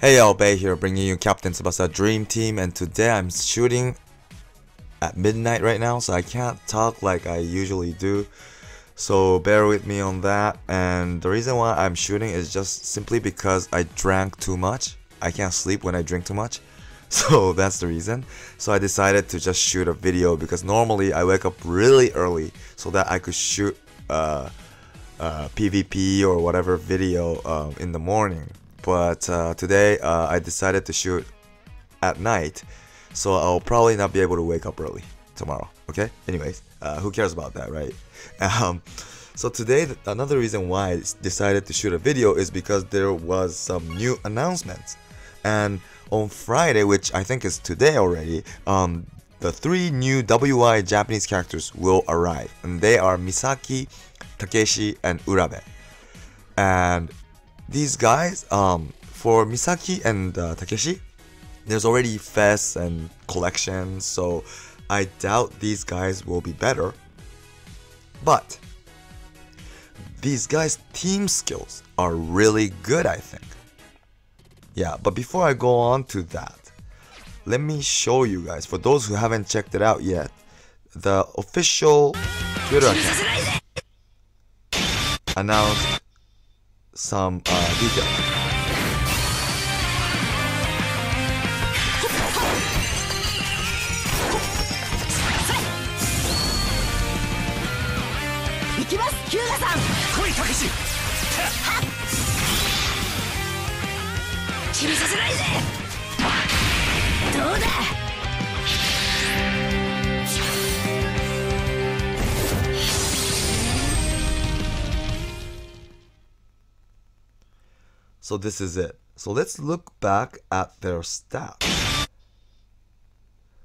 Hey y'all, Bay here, bringing you Captain Tsubasa Dream Team, and today I'm shooting at midnight right now, so I can't talk like I usually do. So bear with me on that, and the reason why I'm shooting is just simply because I drank too much. I can't sleep when I drink too much, so that's the reason. So I decided to just shoot a video because normally I wake up really early so that I could shoot PvP or whatever video in the morning. But today I decided to shoot at night, so I'll probably not be able to wake up early tomorrow. Okay, anyways, who cares about that, right? So today another reason why I decided to shoot a video is because there was some new announcements, and on Friday, which I think is today already, the 3 new WI Japanese characters will arrive, and they are Misaki, Takeshi, and Urabe. And these guys, for Misaki and Takeshi, there's already fests and collections, so I doubt these guys will be better. But these guys' team skills are really good, I think. Yeah, but before I go on to that, let me show you guys, for those who haven't checked it out yet, the official Twitter account announced some details. So this is it. So let's look back at their stats.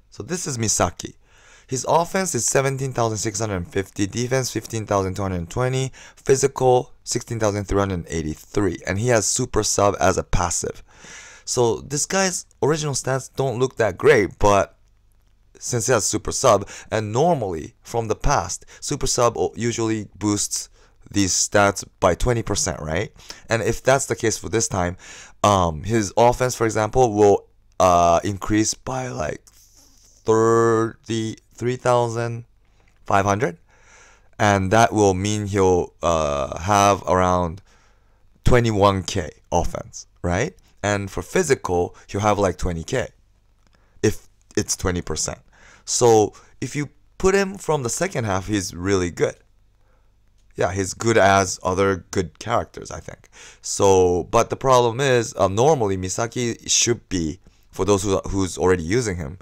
So this is Misaki. His offense is 17,650, defense 15,220, physical 16,383, and he has super sub as a passive. So this guy's original stats don't look that great, but since he has super sub, and normally from the past, super sub usually boosts these stats by 20%, right? And if that's the case for this time, his offense, for example, will increase by like 33,500, and that will mean he'll have around 21k offense, right? And for physical, he'll have like 20k if it's 20%. So if you put him from the second half, he's really good. Yeah, he's good as other good characters, I think. So, but the problem is, normally Misaki should be, for those who's already using him,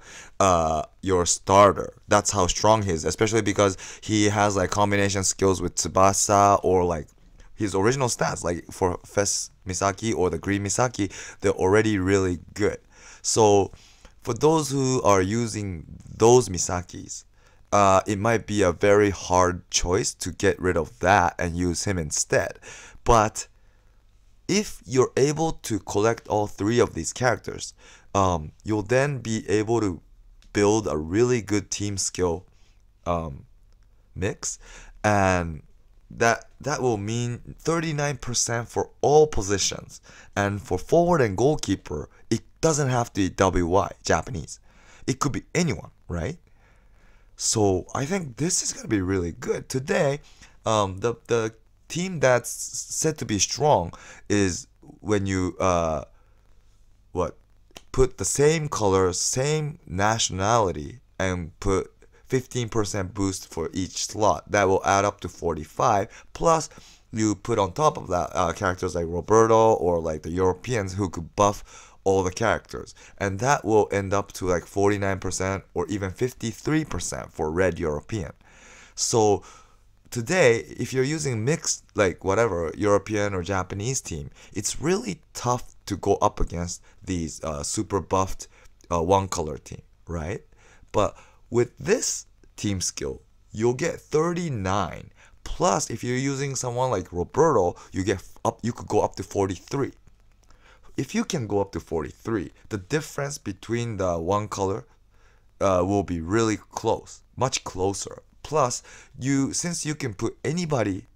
your starter. That's how strong he is, especially because he has like combination skills with Tsubasa, or like his original stats, like for Fest Misaki or the Green Misaki, they're already really good. So for those who are using those Misakis, it might be a very hard choice to get rid of that and use him instead. But if you're able to collect all 3 of these characters, you'll then be able to build a really good team skill mix, and that will mean 39% for all positions. And for forward and goalkeeper, it doesn't have to be WY Japanese. It could be anyone, right? So I think this is going to be really good. Today, the team that's said to be strong is when you put the same color, same nationality, and put 15% boost for each slot. That will add up to 45. Plus, you put on top of that characters like Roberto or like the Europeans who could buff all the characters, and that will end up to like 49% or even 53% for red European. So today, if you're using mixed, like whatever, European or Japanese team, it's really tough to go up against these super buffed one color team, right? But with this team skill, you'll get 39. Plus, if you're using someone like Roberto, you could go up to 43. If you can go up to 43, the difference between the one color will be really close, much closer. Plus, since you can put anybody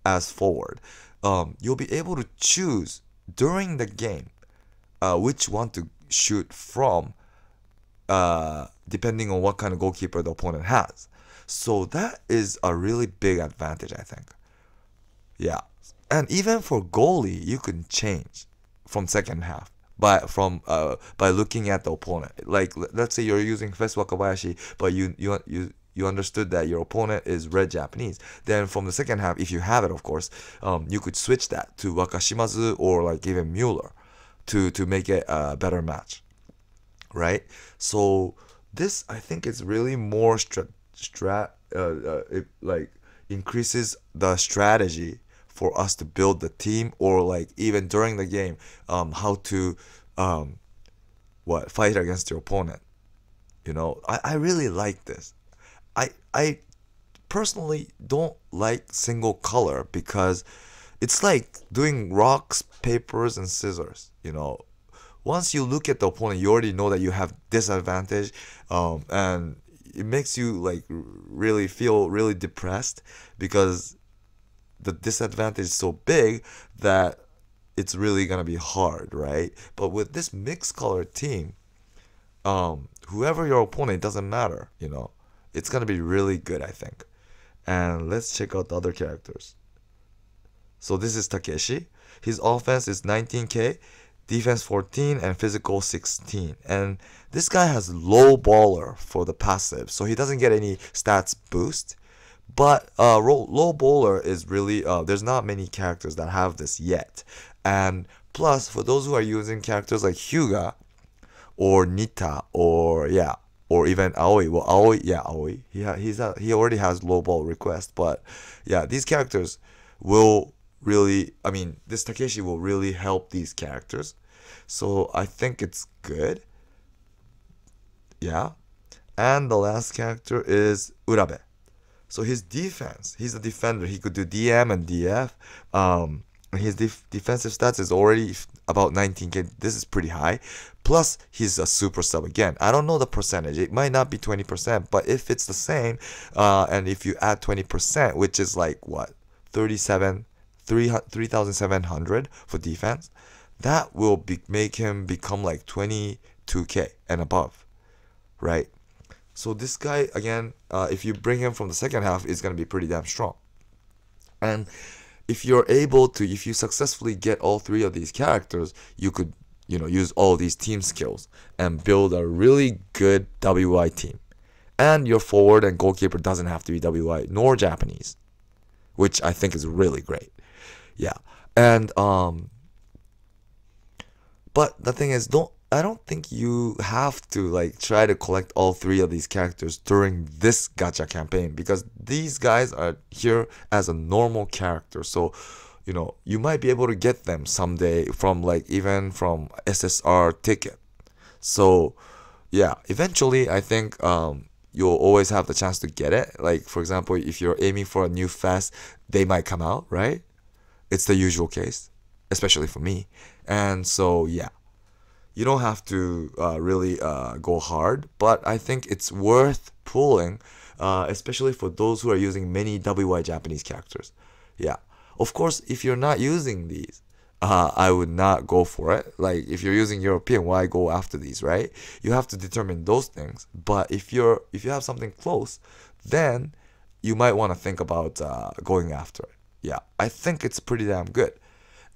as forward, you'll be able to choose during the game which one to shoot from, depending on what kind of goalkeeper the opponent has. So that is a really big advantage, I think. Yeah. And even for goalie, you can change from second half by looking at the opponent. Like, let's say you're using first Wakabayashi, but you understood that your opponent is red Japanese. Then from the second half, if you have it, of course, you could switch that to Wakashimazu or like even Mueller to make it a better match, right? So this, I think, is really more it like increases the strategy for us to build the team, or like even during the game, how to fight against your opponent. I really like this. I personally don't like single color because it's like doing rocks, papers, and scissors. Once you look at the opponent, you already know that you have disadvantage, and it makes you like really feel really depressed because the disadvantage is so big that it's really gonna be hard, right? But with this mixed color team, whoever your opponent, it doesn't matter, it's gonna be really good, I think. And let's check out the other characters. So this is Takeshi. His offense is 19k, defense 14, and physical 16. And this guy has low baller for the passive, so he doesn't get any stats boost. But low bowler is really, there's not many characters that have this yet. And plus, for those who are using characters like Hyuga or Nita or even Aoi. Well, Aoi. He already has low ball request. But yeah, these characters will really, this Takeshi will really help these characters. So I think it's good. Yeah. And the last character is Urabe. So his defense, he's a defender. He could do DM and DF. His defensive stats is already about 19k. This is pretty high. Plus, he's a super sub again. I don't know the percentage. It might not be 20%, but if it's the same, and if you add 20%, which is like what, 3,700 for defense, that will make him become like 22k and above, right? So this guy, again, if you bring him from the second half, is going to be pretty damn strong. And if you successfully get all three of these characters, you could, use all these team skills and build a really good WI team. And your forward and goalkeeper doesn't have to be WI nor Japanese, which I think is really great. Yeah. And, but the thing is, I don't think you have to like try to collect all three of these characters during this gacha campaign, because these guys are here as a normal character. So, you might be able to get them someday from even from SSR ticket. So, yeah, eventually I think you'll always have the chance to get it. Like, for example, if you're aiming for a new fest, they might come out, right? It's the usual case, especially for me. And so, yeah. You don't have to really go hard, but I think it's worth pulling, especially for those who are using many WI Japanese characters. Yeah. Of course, if you're not using these, I would not go for it. Like, if you're using European, why go after these, right? You have to determine those things. But if you have something close, then you might want to think about going after it. Yeah. I think it's pretty damn good.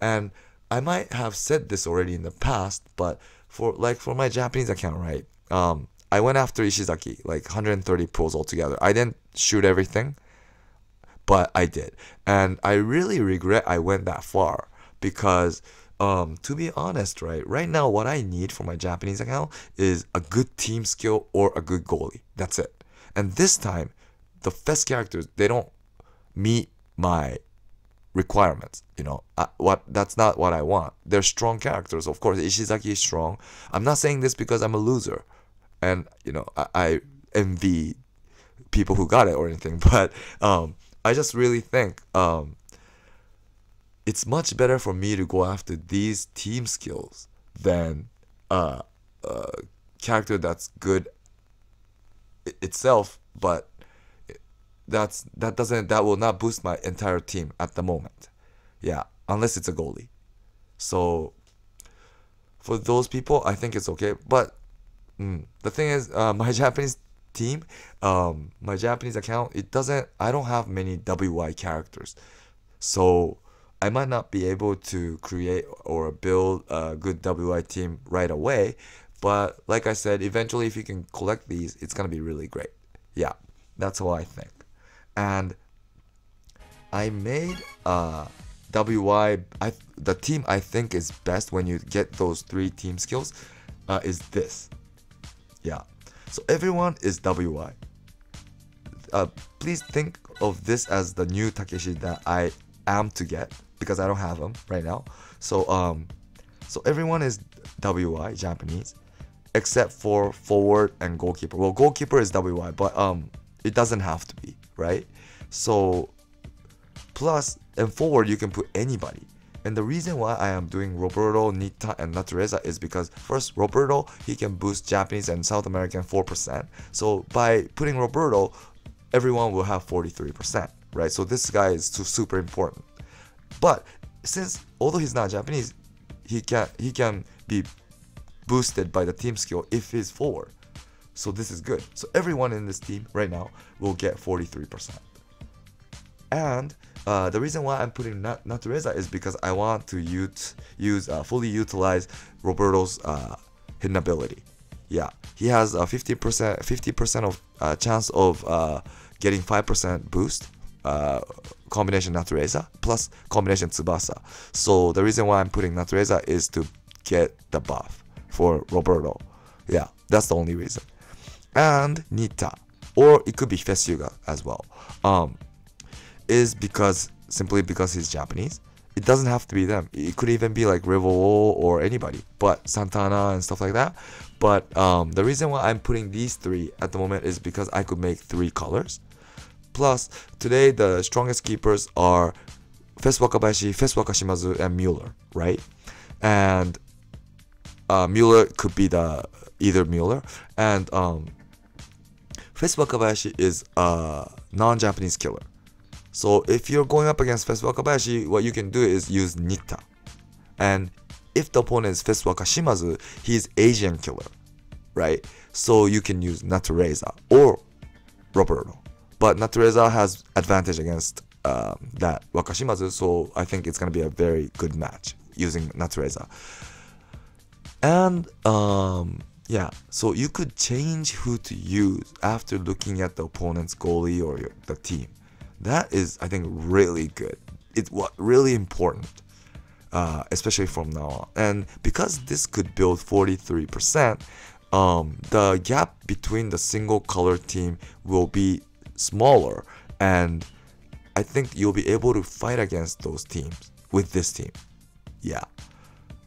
And I might have said this already in the past, but for my Japanese account, right? I went after Ishizaki, like 130 pulls altogether. I didn't shoot everything, but I did. And I really regret I went that far because, to be honest, right now what I need for my Japanese account is a good team skill or a good goalie. That's it. And this time, the best characters, they don't meet my requirements. That's not what I want. They're strong characters. Of course, Ishizaki is strong. I'm not saying this because I'm a loser and I envy people who got it or anything, but I just really think it's much better for me to go after these team skills than a character that's good itself, but that will not boost my entire team at the moment. Yeah, unless it's a goalie. So for those people, I think it's okay. But the thing is, my Japanese team, my Japanese account, I don't have many WY characters. So I might not be able to create or build a good WY team right away. But like I said, eventually if you can collect these, it's going to be really great. Yeah, that's what I think. And I made WY, the team I think is best when you get those 3 team skills is this. Yeah, so everyone is WY. Please think of this as the new Takeshi that I am to get, because I don't have him right now. So everyone is WY, Japanese, except for forward and goalkeeper. Well, goalkeeper is WY, but it doesn't have to be, right? So plus, and forward you can put anybody. And the reason why I am doing Roberto, Nita, and Natureza is because first, Roberto, he can boost Japanese and South American 4%. So by putting Roberto, everyone will have 43%, right? So this guy is super important. But since, although he's not Japanese, he can be boosted by the team skill if he's forward. So this is good. So everyone in this team right now will get 43%. And the reason why I'm putting Natureza is because I want to fully utilize Roberto's hidden ability. Yeah, he has a 50% of chance of getting 5% boost, combination Natureza plus combination Tsubasa. So the reason why I'm putting Natureza is to get the buff for Roberto. Yeah, that's the only reason. And Nita, or it could be Fesuga as well, is simply because he's Japanese. It doesn't have to be them. It could even be like Rivolo or anybody, but Santana and stuff like that. But the reason why I'm putting these 3 at the moment is because I could make 3 colors. Plus, today the strongest keepers are Fes Wakabayashi, Fes Wakashimazu, and Mueller, right? And Mueller could be either Mueller. And Fes Wakabayashi is a non-Japanese killer. So if you're going up against Fes Wakabayashi, what you can do is use Nita. And if the opponent is Fes Wakashimazu, he's Asian killer, right? So you can use Natureza or Roberto. But Natureza has advantage against that Wakashimazu, so I think it's going to be a very good match using Natureza. And yeah, so you could change who to use after looking at the opponent's goalie or the team. That is, I think, really good. It's really important, especially from now on. And because this could build 43%, the gap between the single color team will be smaller, and I think you'll be able to fight against those teams with this team. Yeah.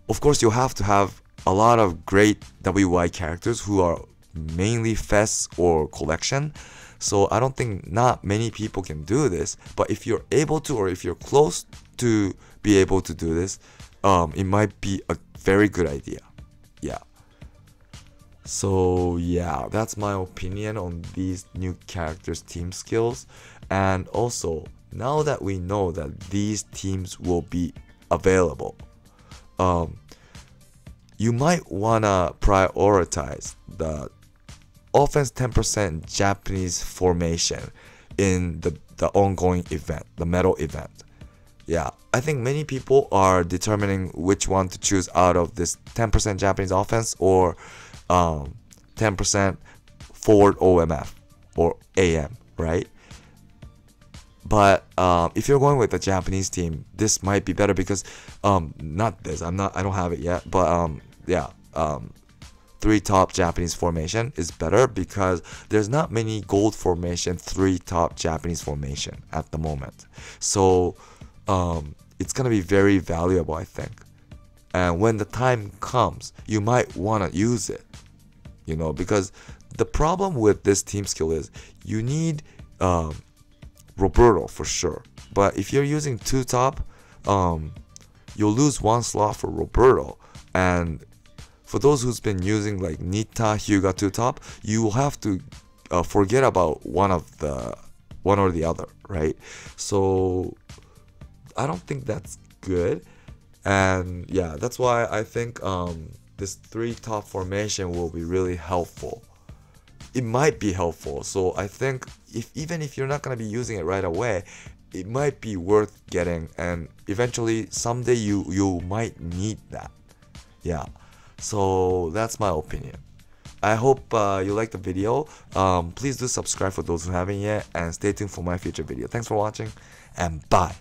Of course, you'll have to have a lot of great WY characters who are mainly Fes or collection. So I don't think not many people can do this, but if you're able to, or if you're close to be able to do this, it might be a very good idea. Yeah. So yeah, that's my opinion on these new characters' team skills. And also, now that we know that these teams will be available, you might wanna prioritize the offense 10% Japanese formation in the ongoing event, the medal event. Yeah, I think many people are determining which one to choose out of this 10% Japanese offense or 10% forward OMF or AM, right? But if you're going with the Japanese team, this might be better because not this. I don't have it yet, but yeah. 3 top Japanese formation is better because there's not many gold formation 3 top Japanese formation at the moment. So it's gonna be very valuable, I think. And when the time comes, you might wanna use it, you know, because the problem with this team skill is you need Roberto for sure. But if you're using 2 top, you'll lose 1 slot for Roberto. And for those who's been using like Nita, Hyuga 2 top, you will have to forget about one or the other, right? So I don't think that's good. And yeah, that's why I think this 3 top formation will be really helpful. It might be helpful. So I think even if you're not going to be using it right away, it might be worth getting, and eventually someday you might need that. Yeah, so that's my opinion. I hope you liked the video. Please do subscribe for those who haven't yet, and stay tuned for my future video. Thanks for watching, and bye.